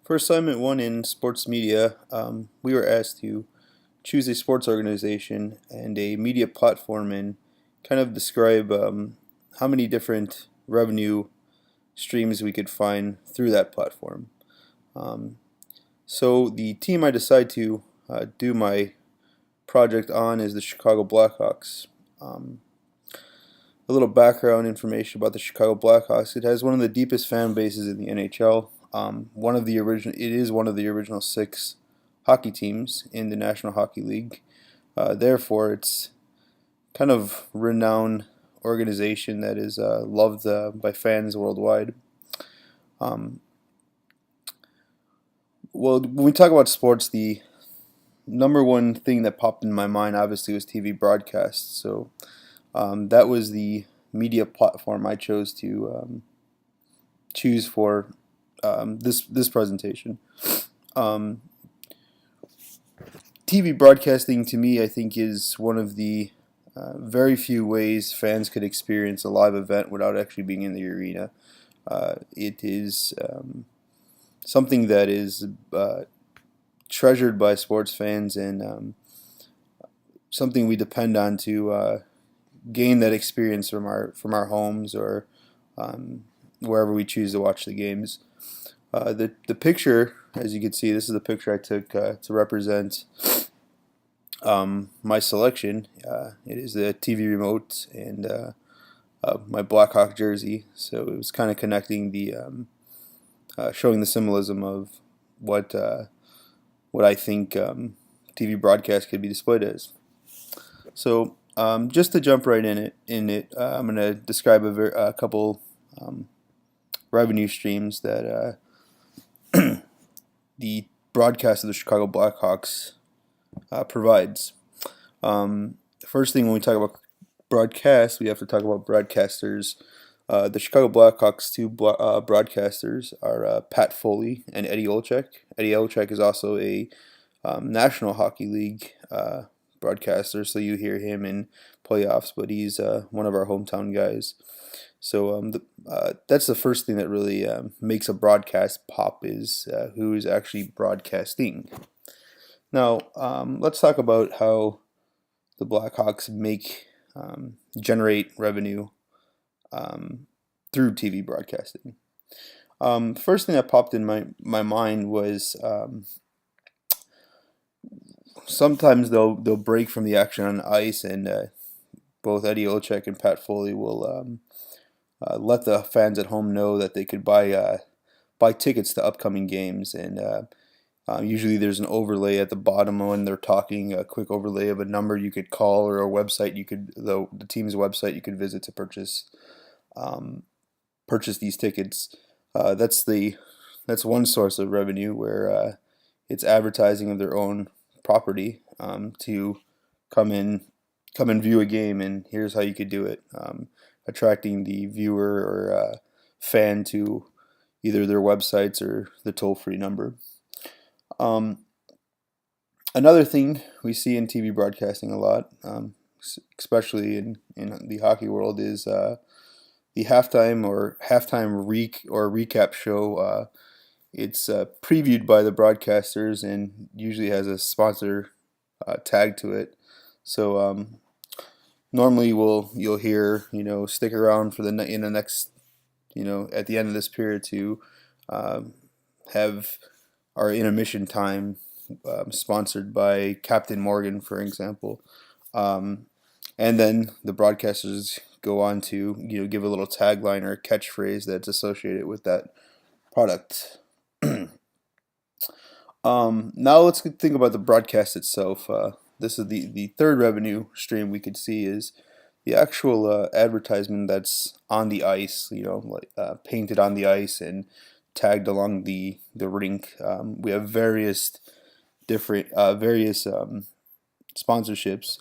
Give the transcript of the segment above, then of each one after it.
For assignment one in sports media, we were asked to choose a sports organization and a media platform and kind of describe how many different revenue streams we could find through that platform. Um, so the team I decided to do my project on is the Chicago Blackhawks. Um, a little background information about the Chicago Blackhawks. It has one of the deepest fan bases in the NHL. It is one of the original six hockey teams in the National Hockey League. Therefore, it's kind of renowned organization that is loved by fans worldwide. Um, well, when we talk about sports, the number one thing that popped in my mind obviously was TV broadcasts. So that was the media platform I chose to choose for this presentation. Um, TV broadcasting to me, I think, is one of the very few ways fans could experience a live event without actually being in the arena. It is something that is treasured by sports fans and something we depend on to gain that experience from our homes or wherever we choose to watch the games. The picture, as you can see, this is the picture I took to represent my selection. It is the TV remote and my Blackhawk jersey. So it was kind of connecting showing the symbolism of what what I think TV broadcast could be displayed as. So just to jump right I'm going to describe a couple revenue streams that the broadcast of the Chicago Blackhawks provides. First thing when we talk about broadcast, we have to talk about broadcasters. The Chicago Blackhawks broadcasters are Pat Foley and Eddie Olczyk. Eddie Olczyk is also a National Hockey League broadcaster, so you hear him in playoffs, but he's one of our hometown guys. So that's the first thing that really makes a broadcast pop is who is actually broadcasting. Now, let's talk about how the Blackhawks generate revenue through TV broadcasting. First thing that popped in my mind was sometimes they'll break from the action on ice, and both Eddie Olczyk and Pat Foley will let the fans at home know that they could buy tickets to upcoming games, and usually there's an overlay at the bottom when they're talking, a quick overlay of a number you could call or a website the team's website you could visit to purchase these tickets. That's one source of revenue where it's advertising of their own property to come in view a game, and here's how you could do it, attracting the viewer or fan to either their websites or the toll-free number. Another thing we see in TV broadcasting a lot, especially in the hockey world, is the halftime recap show. It's previewed by the broadcasters and usually has a sponsor tag to it. So normally you'll hear, stick around for in the next, at the end of this period to have our intermission time sponsored by Captain Morgan, for example. And then the broadcasters go on to give a little tagline or a catchphrase that's associated with that product. Now let's think about the broadcast itself. This is the third revenue stream we could see is the actual advertisement that's on the ice, like painted on the ice and tagged along the rink. We have various sponsorships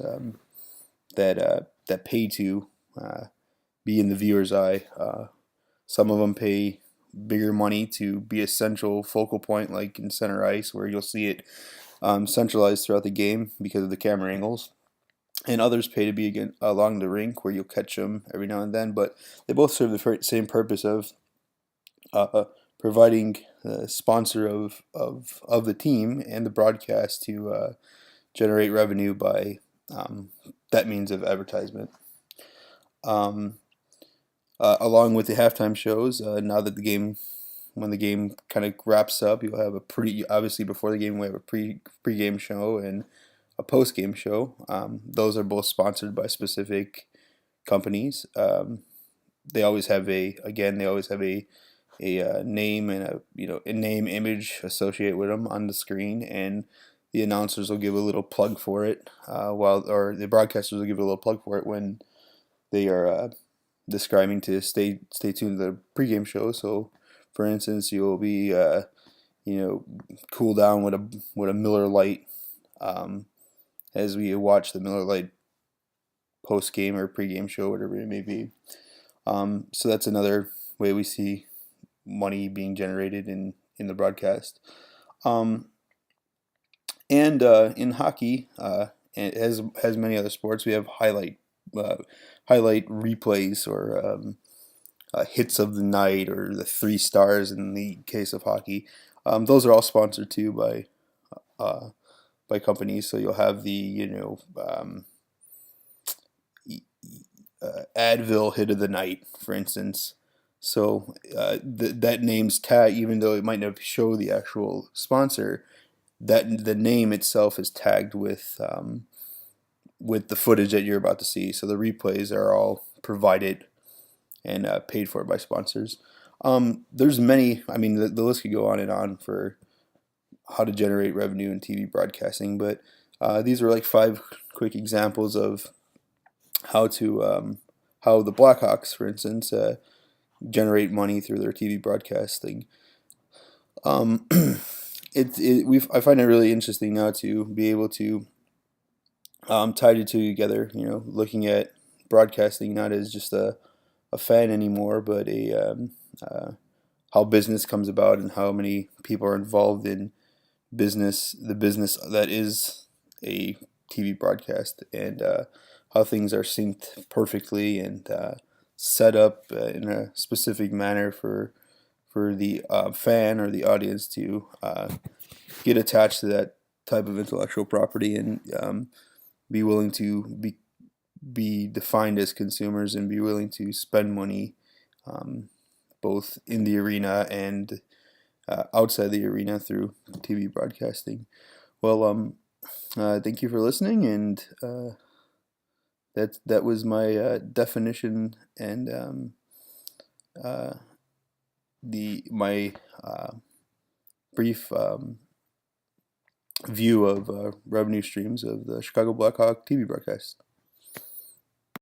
that pay to be in the viewer's eye. Some of them pay bigger money to be a central focal point, like in center ice, where you'll see it centralized throughout the game because of the camera angles. And others pay to be along the rink, where you'll catch them every now and then. But they both serve the same purpose of providing the sponsor of the team and the broadcast to generate revenue by that means of advertisement. Um, Along with the halftime shows, now that when the game kind of wraps up, you'll have obviously before the game we have a pre-game show and a post-game show. Those are both sponsored by specific companies. They always have a name and a name image associated with them on the screen, and the announcers will give a little plug for it, or the broadcasters will give a little plug for it when they are describing to stay tuned to the pregame show. So, for instance, you'll be cool down with a Miller Lite as we watch the Miller Lite post game or pregame show, whatever it may be. So that's another way we see money being generated in the broadcast. And in hockey, and as many other sports, we have highlight replays or hits of the night or the 3 stars in the case of hockey. Those are all sponsored too by companies. So you'll have the Advil hit of the night, for instance. So that name's tag, even though it might not show the actual sponsor, that the name itself is tagged with the footage that you're about to see. So the replays are all provided and paid for by sponsors. There's many. I mean, the list could go on and on for how to generate revenue in TV broadcasting, but these are like 5 quick examples of how the Blackhawks, for instance, generate money through their TV broadcasting. Um, I find it really interesting now to be able to tie the two together. Looking at broadcasting not as just a fan anymore, but how business comes about and how many people are involved in the business that is a TV broadcast, and how things are synced perfectly and set up in a specific manner for the fan or the audience to get attached to that type of intellectual property and be willing to be defined as consumers and be willing to spend money both in the arena and outside the arena through TV broadcasting. Well, thank you for listening, and that was my definition and my brief view of revenue streams of the Chicago Blackhawk TV broadcast.